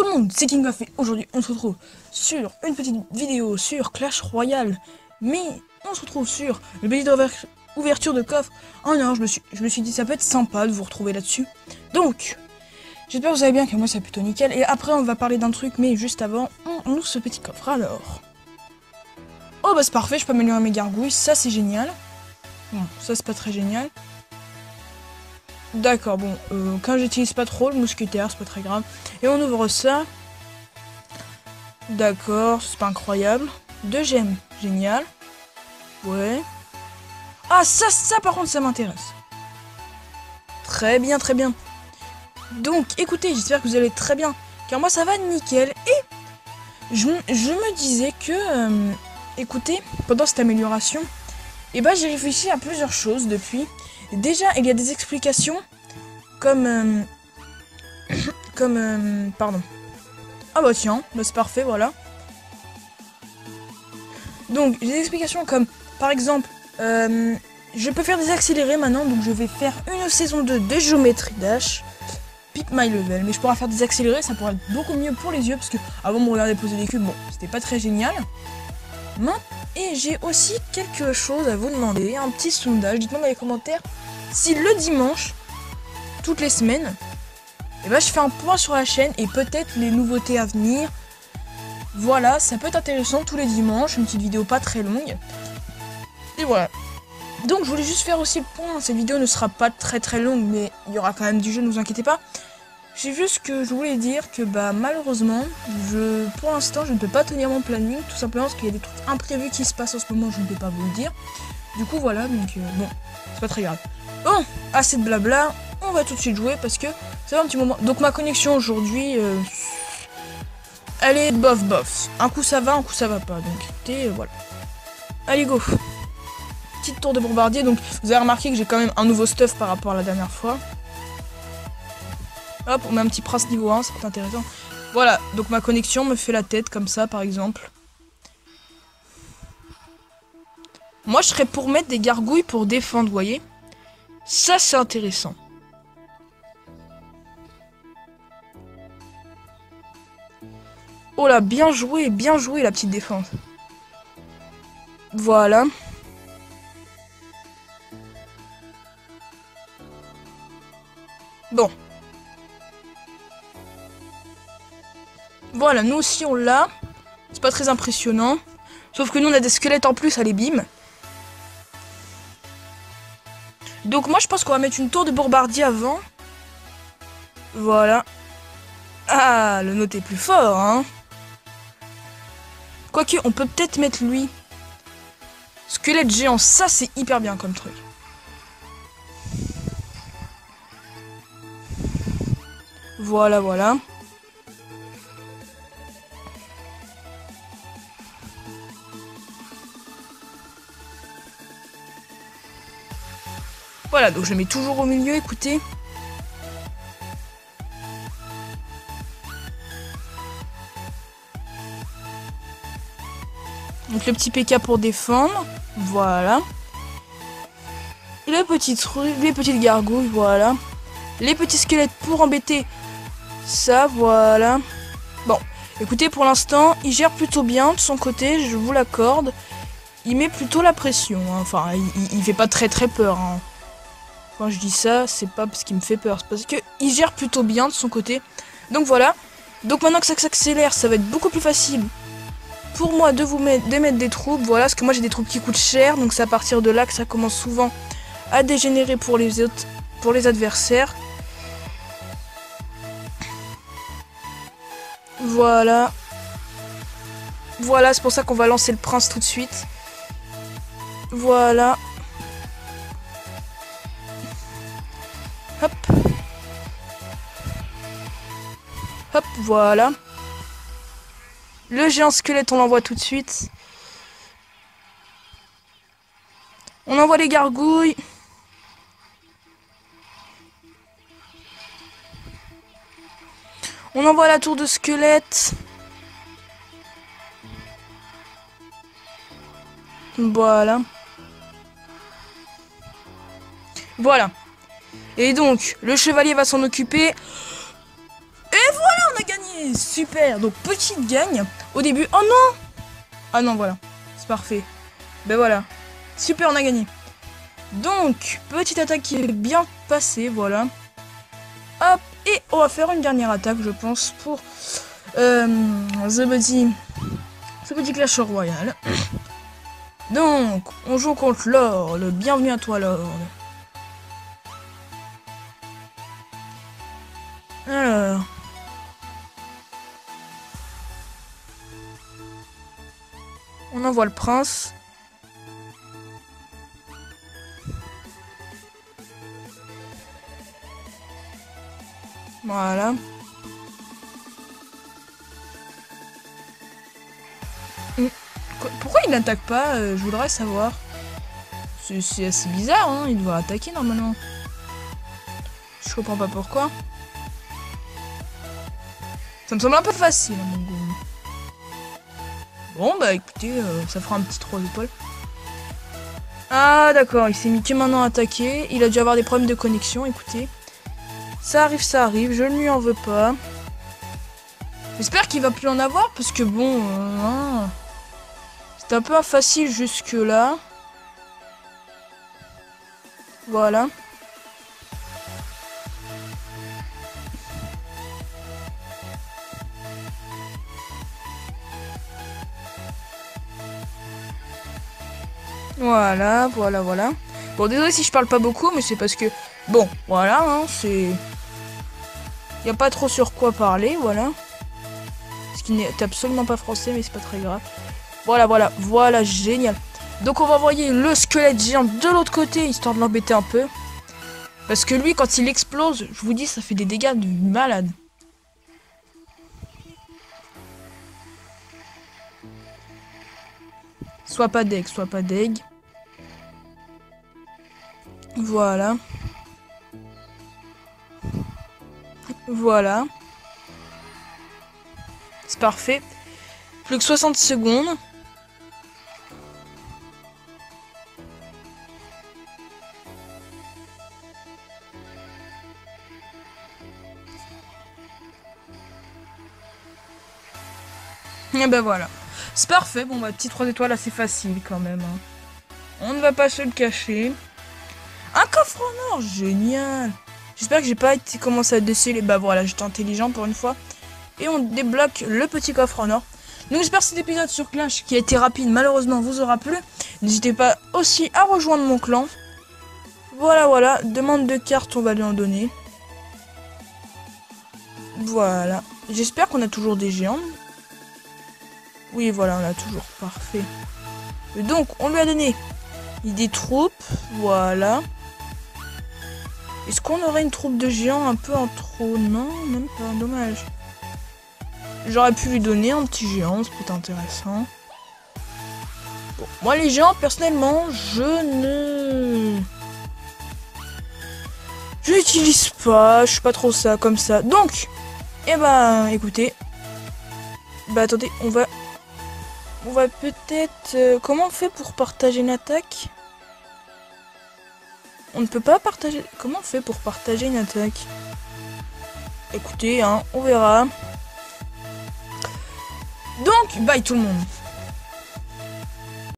tout le monde, c'est KingOf et aujourd'hui on se retrouve sur une petite vidéo sur Clash Royale. Mais on se retrouve sur le petit ouverture de coffre. Oh non, je me suis dit ça peut être sympa de vous retrouver là-dessus. Donc, j'espère que vous allez bien, que moi c'est plutôt nickel. Et après on va parler d'un truc, mais juste avant, on ouvre ce petit coffre alors. Oh bah c'est parfait, je peux améliorer mes gargouilles, ça c'est génial. Bon, ça c'est pas très génial. D'accord, bon, quand j'utilise pas trop le mousquetaire, c'est pas très grave. Et on ouvre ça. D'accord, c'est pas incroyable. 2 gemmes, génial. Ouais. Ah, ça par contre, ça m'intéresse. Très bien, très bien. Donc, écoutez, j'espère que vous allez très bien. Car moi, ça va nickel. Et je me disais que, écoutez, pendant cette amélioration, j'ai réfléchi à plusieurs choses depuis. Déjà, il y a des explications comme... pardon. Ah bah tiens, bah c'est parfait, voilà. Donc, j'ai des explications comme, par exemple, je peux faire des accélérés maintenant, donc je vais faire une saison 2 de Geometry Dash, Pick My Level. Mais je pourrais faire des accélérés, ça pourrait être beaucoup mieux pour les yeux, parce que avant de me regarder poser des cubes, bon, c'était pas très génial. Et j'ai aussi quelque chose à vous demander, un petit sondage, dites-moi dans les commentaires, si le dimanche, toutes les semaines, je fais un point sur la chaîne et peut-être les nouveautés à venir. Voilà, ça peut être intéressant tous les dimanches, une petite vidéo pas très longue. Et voilà. Donc je voulais juste faire aussi le point, cette vidéo ne sera pas très longue, mais il y aura quand même du jeu, ne vous inquiétez pas. C'est juste que je voulais dire que malheureusement, pour l'instant je ne peux pas tenir mon planning, tout simplement parce qu'il y a des trucs imprévus qui se passent en ce moment, je ne peux pas vous le dire. Du coup voilà, donc bon, c'est pas très grave. Bon, assez de blabla, on va tout de suite jouer parce que ça va un petit moment. Donc ma connexion aujourd'hui, elle est bof. Un coup ça va pas, donc écoutez, voilà. Allez go. Petite tour de bombardier, donc vous avez remarqué que j'ai quand même un nouveau stuff par rapport à la dernière fois. Hop, on met un petit prince niveau 1, c'est intéressant. Voilà, donc ma connexion me fait la tête comme ça par exemple. Moi je serais pour mettre des gargouilles pour défendre, vous voyez. Ça c'est intéressant. Oh là, bien joué la petite défense. Voilà. Bon. Voilà, nous aussi on l'a. C'est pas très impressionnant. Sauf que nous on a des squelettes en plus à les bim. Donc moi je pense qu'on va mettre une tour de bombardier avant. Voilà. Ah, le note est plus fort, hein. Quoique, on peut peut-être mettre lui. Squelette géant, ça c'est hyper bien comme truc. Voilà. Voilà, donc je le mets toujours au milieu, écoutez. Donc le petit PK pour défendre, voilà. Le petit truc, les petites gargouilles, voilà. Les petits squelettes pour embêter, ça, voilà. Bon, écoutez, pour l'instant, il gère plutôt bien de son côté, je vous l'accorde. Il met plutôt la pression, hein. Enfin, il fait pas très peur, hein. Quand je dis ça, c'est pas parce qu'il me fait peur, c'est parce que il gère plutôt bien de son côté. Donc voilà. Donc maintenant que ça s'accélère, ça va être beaucoup plus facile pour moi de mettre des troupes. Voilà, parce que moi j'ai des troupes qui coûtent cher, donc c'est à partir de là que ça commence souvent à dégénérer pour les autres, pour les adversaires. Voilà. Voilà, c'est pour ça qu'on va lancer le prince tout de suite. Voilà. Hop. Hop, voilà. Le géant squelette, on l'envoie tout de suite. On envoie les gargouilles. On envoie la tour de squelette. Voilà. Voilà. Et donc, le chevalier va s'en occuper. Et voilà, on a gagné. Oui, super. Donc, petite gagne au début. Oh non! Ah non, voilà. C'est parfait. Ben voilà. Super, on a gagné. Donc, petite attaque qui est bien passée, voilà. Hop, et on va faire une dernière attaque, je pense, pour ce petit Clash Royale. Donc, on joue contre Lord. Bienvenue à toi, Lord. Alors... on envoie le prince. Voilà. Pourquoi il n'attaque pas? Je voudrais savoir. C'est assez bizarre, hein. Il devrait attaquer normalement. Je comprends pas pourquoi. Ça me semble un peu facile, hein, mon goût. Bon, bah écoutez, ça fera un petit 3 étoiles. Ah, d'accord, il s'est mis que maintenant à attaquer. Il a dû avoir des problèmes de connexion, écoutez. Ça arrive, je ne lui en veux pas. J'espère qu'il va plus en avoir, parce que bon... hein, c'est un peu facile jusque-là. Voilà. Voilà. Bon, désolé si je parle pas beaucoup, mais c'est parce que... bon, voilà, hein, c'est... y a pas trop sur quoi parler, voilà. Ce qui n'est absolument pas français, mais c'est pas très grave. Voilà, génial. Donc on va envoyer le squelette géant de l'autre côté, histoire de l'embêter un peu. Parce que lui, quand il explose, je vous dis, ça fait des dégâts de malade. Soit pas deg. Voilà. C'est parfait. Plus que 60 secondes. Et ben voilà. C'est parfait. Bon bah petit 3 étoiles assez facile quand même. Hein. On ne va pas se le cacher. Un coffre en or, génial. J'espère que j'ai pas été commencé à déceler. Bah voilà, j'étais intelligent pour une fois. Et on débloque le petit coffre en or. Donc j'espère que cet épisode sur Clash qui a été rapide, malheureusement, vous aura plu. N'hésitez pas aussi à rejoindre mon clan. Voilà. Demande de carte, on va lui en donner. Voilà. J'espère qu'on a toujours des géants. Oui, voilà, on a toujours. Parfait. Et donc, on lui a donné des troupes. Voilà. Est-ce qu'on aurait une troupe de géants un peu en trop? Non, même pas. Dommage. J'aurais pu lui donner un petit géant, c'est peut-être intéressant. Bon, moi, les géants, personnellement, je n'utilise pas. Je suis pas trop ça, comme ça. Donc, eh ben, écoutez. Bah, attendez, on va peut-être... comment on fait pour partager une attaque? On ne peut pas partager... Comment on fait pour partager une attaque? Écoutez, hein, on verra. Donc, bye tout le monde.